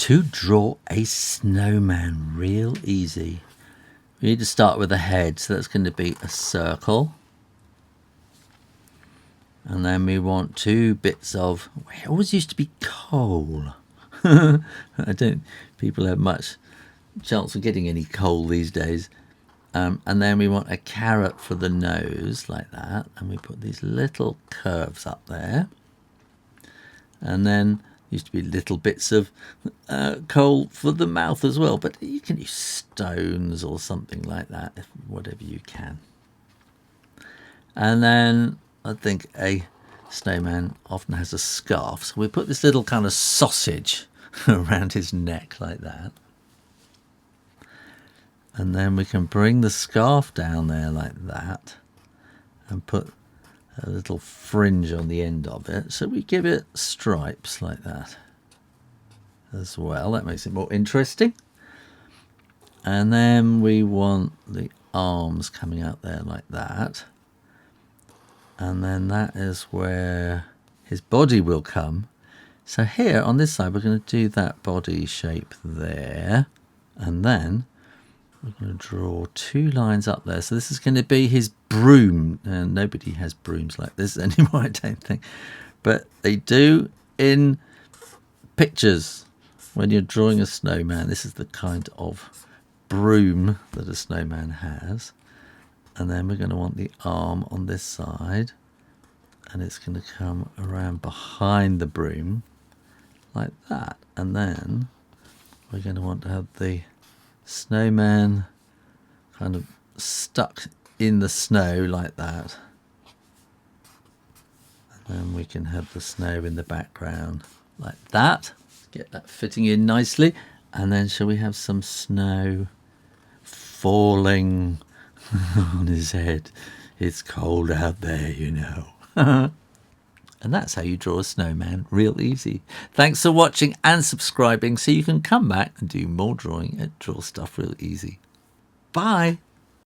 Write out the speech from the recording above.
To draw a snowman real easy, we need to start with a head, so that's going to be a circle. And then we want 2 bits of, it always used to be coal. People have much chance of getting any coal these days. And then we want a carrot for the nose, like that. And we put these little curves up there. And then used to be little bits of coal for the mouth as well. But you can use stones or something like that, whatever you can. And then I think a snowman often has a scarf. So we put this little kind of sausage around his neck like that. And then we can bring the scarf down there like that and put a little fringe on the end of it. So we give it stripes like that as well. That makes it more interesting. And then we want the arms coming out there like that. And then that is where his body will come. So here on this side, we're going to do that body shape there. And then we're going to draw 2 lines up there. So this is going to be his broom. And nobody has brooms like this anymore, I don't think. But they do in pictures. When you're drawing a snowman, this is the kind of broom that a snowman has. And then we're going to want the arm on this side. And it's going to come around behind the broom like that. And then we're going to want to have the snowman kind of stuck in the snow like that. And then we can have the snow in the background like that. Get that fitting in nicely. And then shall we have some snow falling on his head? It's cold out there, you know. And that's how you draw a snowman real easy. Thanks for watching and subscribing so you can come back and do more drawing and draw stuff real easy. Bye.